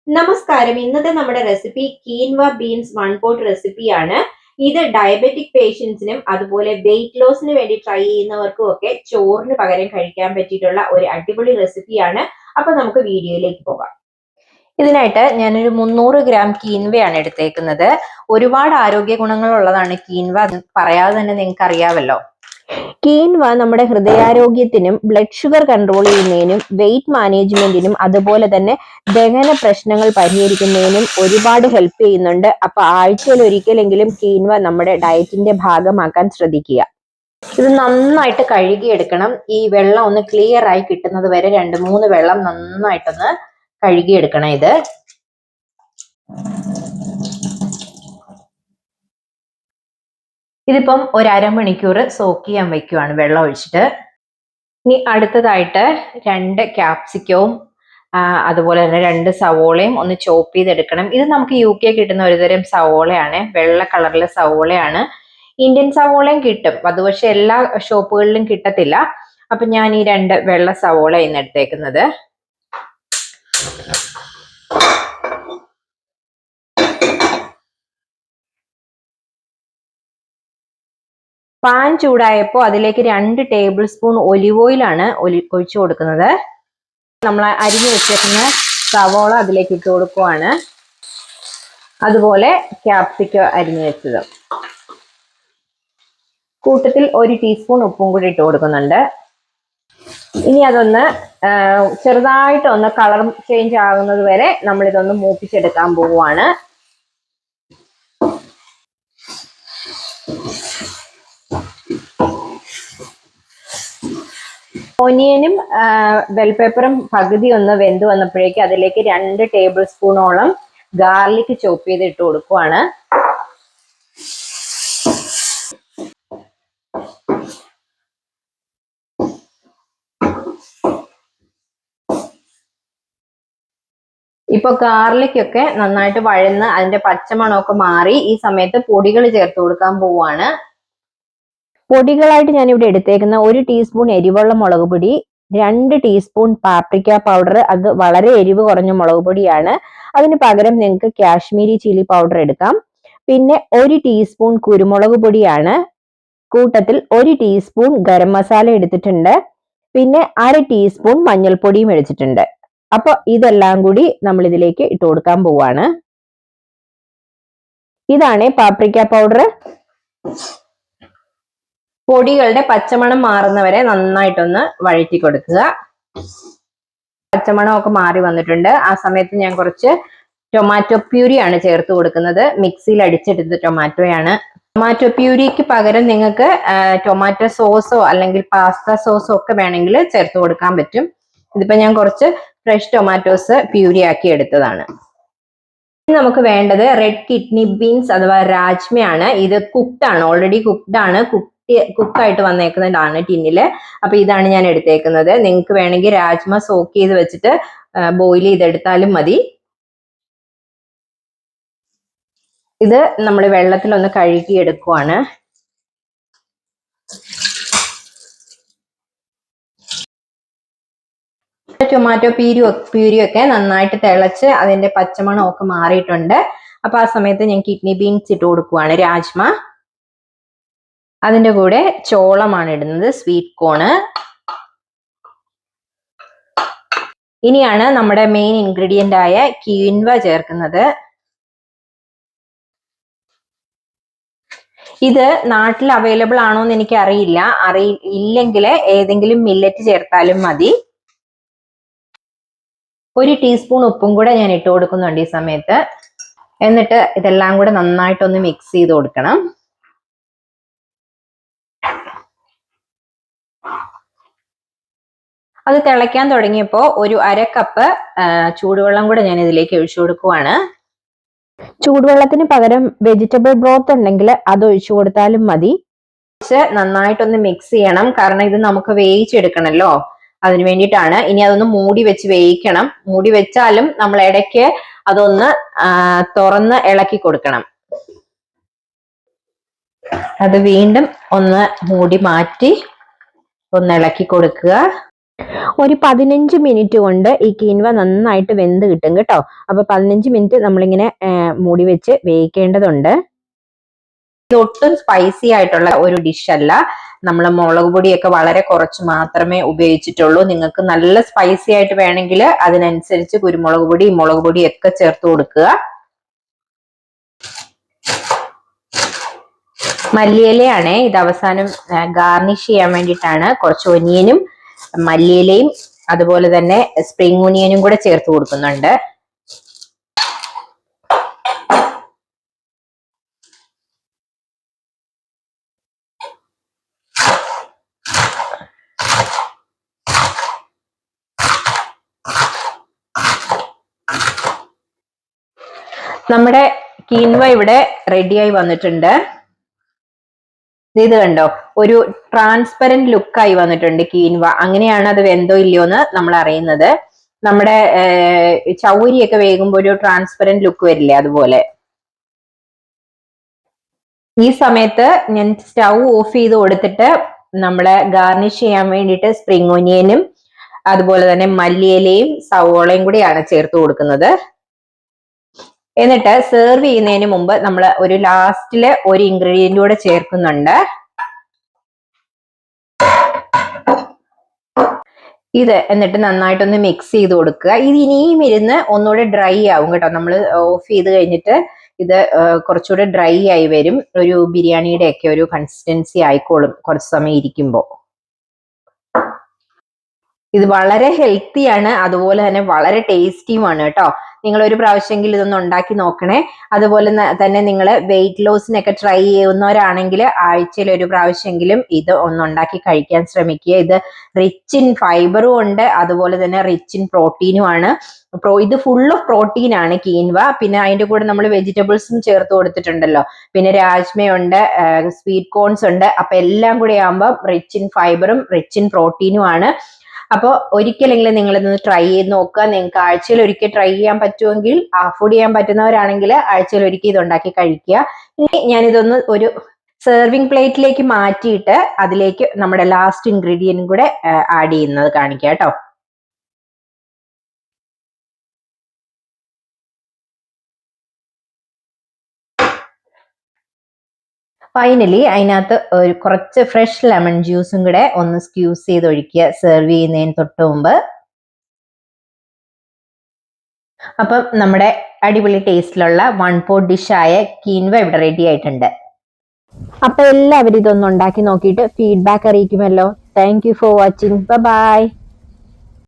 നമസ്കാരം. ഇന്നത്തെ നമ്മുടെ recipe quinoa beans one pot റെസിപ്പിയാണ്. ഇത് ഡയബറ്റിക് പേഷ്യൻസിനും അതുപോലെ വെയിറ്റ് ലോസിന് വേണ്ടി ട്രൈ ചെയ്യുന്നവർക്കും ഒക്കെ ചോറിന് പകരം കഴിക്കാൻ പറ്റിയിട്ടുള്ള ഒരു അടിപൊളി റെസിപ്പിയാണ്. അപ്പൊ നമുക്ക് വീഡിയോയിലേക്ക് പോകാം. ഇതിനായിട്ട് ഞാനൊരു 300 ഗ്രാം കീൻവയാണ് എടുത്തേക്കുന്നത്. ഒരുപാട് ആരോഗ്യ ഗുണങ്ങൾ ഉള്ളതാണ് കീൻവ, പറയാതെ തന്നെ നിങ്ങൾക്ക് അറിയാമല്ലോ. കീൻവ നമ്മുടെ ഹൃദയാരോഗ്യത്തിനും ബ്ലഡ് ഷുഗർ കൺട്രോൾ ചെയ്യുന്നതിനും വെയിറ്റ് മാനേജ്മെന്റിനും അതുപോലെ തന്നെ ദഹന പ്രശ്നങ്ങൾ പരിഹരിക്കുന്നതിനും ഒരുപാട് ഹെൽപ്പ് ചെയ്യുന്നുണ്ട്. അപ്പൊ ആഴ്ചയിൽ ഒരിക്കലെങ്കിലും കീൻവ നമ്മുടെ ഡയറ്റിന്റെ ഭാഗമാക്കാൻ ശ്രദ്ധിക്കുക. ഇത് നന്നായിട്ട് കഴുകിയെടുക്കണം. ഈ വെള്ളം ഒന്ന് ക്ലിയർ ആയി കിട്ടുന്നത് വരെ 2-3 വെള്ളം നന്നായിട്ടൊന്ന് കഴുകിയെടുക്കണം. ഇതിപ്പം ഒരു അരമണിക്കൂർ സോക്ക് ചെയ്യാൻ വെക്കുവാണ് വെള്ളം ഒഴിച്ചിട്ട്. ഇനി അടുത്തതായിട്ട് 2 ക്യാപ്സിക്കവും അതുപോലെ തന്നെ 2 സവോളയും ഒന്ന് ചോപ്പ് ചെയ്തെടുക്കണം. ഇത് നമുക്ക് UK കിട്ടുന്ന ഒരുതരം സവോളയാണ്, വെള്ള കളറിലെ സവോളയാണ്. ഇന്ത്യൻ സവോളയും കിട്ടും, അത് പക്ഷെ എല്ലാ ഷോപ്പുകളിലും കിട്ടത്തില്ല. അപ്പൊ ഞാൻ ഈ 2 വെള്ള സവോള ഇന്ന് എടുത്തേക്കുന്നത്. പാൻ ചൂടായപ്പോൾ അതിലേക്ക് 2 ടേബിൾ സ്പൂൺ ഒലിവ് ഓയിലാണ് ഒഴിച്ചു കൊടുക്കുന്നത്. നമ്മൾ അരിഞ്ഞു വെച്ചിരുന്ന സവോള അതിലേക്ക് ഇട്ട് കൊടുക്കുവാണ്. അതുപോലെ ക്യാപ്സിക്കം അരിഞ്ഞു വെച്ചത്. കൂട്ടത്തിൽ 1 ടീസ്പൂൺ ഉപ്പും കൂടി ഇട്ട് കൊടുക്കുന്നുണ്ട്. ഇനി അതൊന്ന് ചെറുതായിട്ടൊന്ന് കളർ ചേഞ്ച് ആകുന്നത് വരെ നമ്മളിതൊന്ന് മൂപ്പിച്ചെടുക്കാൻ പോവുകയാണ്. ഓനിയനും ബെൽ പേപ്പറും പകുതി ഒന്ന് വെന്ത് വന്നപ്പോഴേക്ക് അതിലേക്ക് 2 ടേബിൾ സ്പൂണോളം ഗാർലിക് ചോപ്പ് ചെയ്ത് ഇട്ട് കൊടുക്കുവാണ്. ഇപ്പൊ ഗാർലിക് ഒക്കെ നന്നായിട്ട് വഴന്ന് അതിന്റെ പച്ചമണമൊക്കെ മാറി. ഈ സമയത്ത് പൊടികൾ ചേർത്ത് കൊടുക്കാൻ പോവാണ്. പൊടികളായിട്ട് ഞാൻ ഇവിടെ എടുത്തേക്കുന്ന 1 ടീസ്പൂൺ എരിവുള്ള മുളക് പൊടി, 2 ടീസ്പൂൺ പാപ്രിക്ക പൗഡർ, അത് വളരെ എരിവ് കുറഞ്ഞ മുളക് പൊടിയാണ്. അതിന് പകരം നിങ്ങൾക്ക് കാശ്മീരി ചില്ലി പൗഡർ എടുക്കാം. പിന്നെ 1 ടീസ്പൂൺ കുരുമുളക് പൊടിയാണ്. കൂട്ടത്തിൽ 1 ടീസ്പൂൺ ഗരം മസാല എടുത്തിട്ടുണ്ട്. പിന്നെ 1/2 ടീസ്പൂൺ മഞ്ഞൾപ്പൊടിയും എടുത്തിട്ടുണ്ട്. അപ്പൊ ഇതെല്ലാം കൂടി നമ്മൾ ഇതിലേക്ക് ഇട്ട് കൊടുക്കാൻ പോവാണ്. ഇതാണ് പാപ്രിക്ക പൗഡർ. പൊടികളുടെ പച്ചമണം മാറുന്നവരെ നന്നായിട്ടൊന്ന് വഴറ്റി കൊടുക്കുക. പച്ചമണമൊക്കെ മാറി വന്നിട്ടുണ്ട്. ആ സമയത്ത് ഞാൻ കുറച്ച് ടൊമാറ്റോ പ്യൂരിയാണ് ചേർത്ത് കൊടുക്കുന്നത്. മിക്സിയിൽ അടിച്ചെടുത്ത ടൊമാറ്റോയാണ്. ടൊമാറ്റോ പ്യൂരിക്ക് പകരം നിങ്ങൾക്ക് ടൊമാറ്റോ സോസോ അല്ലെങ്കിൽ പാസ്ത സോസോ ഒക്കെ വേണമെങ്കിൽ ചേർത്ത് കൊടുക്കാൻ പറ്റും. ഇതിപ്പോ ഞാൻ കുറച്ച് ഫ്രഷ് ടൊമാറ്റോസ് പ്യൂരി ആക്കി എടുത്തതാണ്. നമുക്ക് വേണ്ടത് റെഡ് കിഡ്നി ബീൻസ് അഥവാ രാജ്മയാണ്. ഇത് കുക്ക്ഡ് ആണ്, ഓൾറെഡി കുക്ക്ഡ് ആണ്, കുക്കായിട്ട് വന്നേക്കുന്നതാണ് ടിന്നില്. അപ്പൊ ഇതാണ് ഞാൻ എടുത്തേക്കുന്നത്. നിങ്ങൾക്ക് വേണമെങ്കിൽ രാജ്മ സോക്ക് ചെയ്ത് വെച്ചിട്ട് ബോയിൽ ചെയ്തെടുത്താലും മതി. ഇത് നമ്മൾ വെള്ളത്തിലൊന്ന് കഴുകി എടുക്കുവാണ്. ടൊമാറ്റോ പ്യൂരിയൊക്കെ നന്നായിട്ട് തിളച്ച് അതിന്റെ പച്ചമണം ഒക്കെ മാറിയിട്ടുണ്ട്. അപ്പൊ ആ സമയത്ത് ഞാൻ കിഡ്നി ബീൻസ് ഇട്ട് കൊടുക്കുവാണ്, രാജ്മ. അതിന്റെ കൂടെ ചോളമാണ് ഇടുന്നത്, സ്വീറ്റ് കോണ്. ഇനിയാണ് നമ്മുടെ മെയിൻ ഇൻഗ്രീഡിയന്റ് ആയ കീൻവ ചേർക്കുന്നത്. ഇത് നാട്ടിൽ അവൈലബിൾ ആണോ എന്ന് എനിക്ക് അറിയില്ല. ഇല്ലെങ്കിൽ ഏതെങ്കിലും മില്ലറ്റ് ചേർത്താലും മതി. 1 ടീസ്പൂൺ ഉപ്പും കൂടെ ഞാൻ ഇട്ട് കൊടുക്കുന്നുണ്ട് ഈ സമയത്ത്. എന്നിട്ട് ഇതെല്ലാം കൂടെ നന്നായിട്ടൊന്ന് മിക്സ് ചെയ്ത് കൊടുക്കണം. അത് തിളയ്ക്കാൻ തുടങ്ങിയപ്പോൾ 1/2 കപ്പ് ചൂടുവെള്ളം കൂടെ ഞാൻ ഇതിലേക്ക് ഒഴിച്ചു കൊടുക്കുവാണ്. ചൂടുവെള്ളത്തിന് പകരം വെജിറ്റബിൾ ബ്രോത്ത് ഉണ്ടെങ്കിൽ അത് ഒഴിച്ചു കൊടുത്താലും മതി. നന്നായിട്ടൊന്ന് മിക്സ് ചെയ്യണം, കാരണം ഇത് നമുക്ക് വേവിച്ചെടുക്കണമല്ലോ, അതിന് വേണ്ടിയിട്ടാണ്. ഇനി അതൊന്ന് മൂടി വെച്ച് വേവിക്കണം. മൂടി വെച്ചാലും നമ്മൾ ഇടയ്ക്ക് അതൊന്ന് തുറന്ന് ഇളക്കി കൊടുക്കണം. അത് വീണ്ടും ഒന്ന് മൂടി മാറ്റി ഒന്ന് ഇളക്കി കൊടുക്കുക. ഒരു 15 മിനിറ്റ് കൊണ്ട് ഈ കീൻവ നന്നായിട്ട് വെന്ത് കിട്ടും കേട്ടോ. അപ്പൊ 15 മിനിറ്റ് നമ്മളിങ്ങനെ മൂടി വെച്ച് വേവിക്കേണ്ടതുണ്ട്. ഇത് ഒട്ടും സ്പൈസി ആയിട്ടുള്ള ഒരു ഡിഷ് അല്ല. നമ്മൾ മുളക് പൊടിയൊക്കെ വളരെ കുറച്ച് മാത്രമേ ഉപയോഗിച്ചിട്ടുള്ളൂ. നിങ്ങൾക്ക് നല്ല സ്പൈസി ആയിട്ട് വേണമെങ്കിൽ അതിനനുസരിച്ച് കുരുമുളക് പൊടി, മുളക് പൊടിയൊക്കെ ചേർത്ത് കൊടുക്കുക. മല്ലിയിലയാണ് ഇത് അവസാനം ഗാർണിഷ് ചെയ്യാൻ വേണ്ടിയിട്ടാണ്. കുറച്ച് ഒനിയനും മല്ലിയിലയും അതുപോലെ തന്നെ സ്പ്രിംഗ് ഒനിയനും കൂടെ ചേർത്ത് കൊടുക്കുന്നുണ്ട്. നമ്മുടെ കീൻവ ഇവിടെ റെഡിയായി വന്നിട്ടുണ്ട്. ഇത് കണ്ടോ, ഒരു ട്രാൻസ്പെറന്റ് ലുക്കായി വന്നിട്ടുണ്ട് കീൻവ. അങ്ങനെയാണ് അത് വെന്തോ ഇല്ലയോ എന്ന് നമ്മൾ അറിയുന്നത്. നമ്മുടെ ചൗരിയൊക്കെ വേകുമ്പോൾ ഒരു ട്രാൻസ്പെറന്റ് ലുക്ക് വരില്ലേ, അതുപോലെ. ഈ സമയത്ത് ഞാൻ സ്റ്റൗ ഓഫ് ചെയ്ത് കൊടുത്തിട്ട് നമ്മള് ഗാർണിഷ് ചെയ്യാൻ വേണ്ടിയിട്ട് സ്പ്രിംഗ് ഒനിയനും അതുപോലെ തന്നെ മല്ലിയിലയും സവോളയും കൂടിയാണ് ചേർത്ത് കൊടുക്കുന്നത്. എന്നിട്ട് സെർവ് ചെയ്യുന്നതിന് മുമ്പ് നമ്മൾ ഒരു ലാസ്റ്റില് ഒരു ഇൻഗ്രീഡിയന്റ് കൂടെ ചേർക്കുന്നുണ്ട്. ഇത് എന്നിട്ട് നന്നായിട്ടൊന്ന് മിക്സ് ചെയ്ത് കൊടുക്കുക. ഇത് ഇനിയും ഇരുന്ന് ഒന്നുകൂടെ ഡ്രൈ ആവും കേട്ടോ. നമ്മൾ ഓഫ് ചെയ്ത് കഴിഞ്ഞിട്ട് ഇത് കുറച്ചുകൂടെ ഡ്രൈ ആയി വരും. ഒരു ബിരിയാണിയുടെ ഒക്കെ ഒരു കൺസിസ്റ്റൻസി ആയിക്കോളും കുറച്ച് സമയം ഇരിക്കുമ്പോൾ. ഇത് വളരെ ഹെൽത്തിയാണ്, അതുപോലെ തന്നെ വളരെ ടേസ്റ്റിയുമാണ് കേട്ടോ. നിങ്ങൾ ഒരു പ്രാവശ്യമെങ്കിലും ഇതൊന്ന് ഉണ്ടാക്കി നോക്കണേ. അതുപോലെ തന്നെ നിങ്ങൾ വെയിറ്റ് ലോസിനൊക്കെ ട്രൈ ചെയ്യുന്നവരാണെങ്കിൽ ആഴ്ചയിൽ ഒരു പ്രാവശ്യമെങ്കിലും ഇത് ഒന്നുണ്ടാക്കി കഴിക്കാൻ ശ്രമിക്കുക. ഇത് റിച്ച് ഇൻ ഫൈബറും ഉണ്ട്, അതുപോലെ തന്നെ റിച്ച് ഇൻ പ്രോട്ടീനും ആണ്. ഇത് ഫുൾ ഓഫ് പ്രോട്ടീൻ ആണ് കീൻവ. പിന്നെ അതിന്റെ കൂടെ നമ്മൾ വെജിറ്റബിൾസും ചേർത്ത് കൊടുത്തിട്ടുണ്ടല്ലോ. പിന്നെ രാജ്മയുണ്ട്, സ്വീറ്റ് കോൺസ് ഉണ്ട്. അപ്പൊ എല്ലാം കൂടി ആകുമ്പോൾ റിച്ച് ഇൻ ഫൈബറും റിച്ച് ഇൻ പ്രോട്ടീനും ആണ്. അപ്പോൾ ഒരിക്കലെങ്കിലും നിങ്ങൾ ഇതൊന്ന് ട്രൈ ചെയ്ത് നോക്കുക. നിങ്ങൾക്ക് ആഴ്ചയിൽ ഒരിക്കൽ ട്രൈ ചെയ്യാൻ പറ്റുമെങ്കിൽ, അഫോർഡ് ചെയ്യാൻ പറ്റുന്നവരാണെങ്കിൽ ആഴ്ചയിൽ ഒരിക്കൽ ഇത് ഉണ്ടാക്കി കഴിക്കുക. ഇനി ഞാനിതൊന്ന് ഒരു സെർവിങ് പ്ലേറ്റിലേക്ക് മാറ്റിയിട്ട് അതിലേക്ക് നമ്മുടെ ലാസ്റ്റ് ഇൻഗ്രീഡിയൻറ്റും കൂടെ ആഡ് ചെയ്യുന്നത് കാണിക്കാം കേട്ടോ. ഫൈനലി അതിനകത്ത് ഒരു കുറച്ച് ഫ്രഷ് ലെമൺ ജ്യൂസും കൂടെ ഒന്ന് സ്ക്യൂസ് ചെയ്ത് ഒഴിക്കുക സെർവ് ചെയ്യുന്നതിന് തൊട്ട് മുമ്പ്. അപ്പം നമ്മുടെ അടിപൊളി ടേസ്റ്റിലുള്ള 1 പോട്ട് ഡിഷായ കീൻവ ഇവിടെ റെഡി ആയിട്ടുണ്ട്. അപ്പൊ എല്ലാവരും ഇതൊന്ന് ഉണ്ടാക്കി നോക്കിയിട്ട് ഫീഡ്ബാക്ക് അറിയിക്കുമല്ലോ. Thank you for watching. By.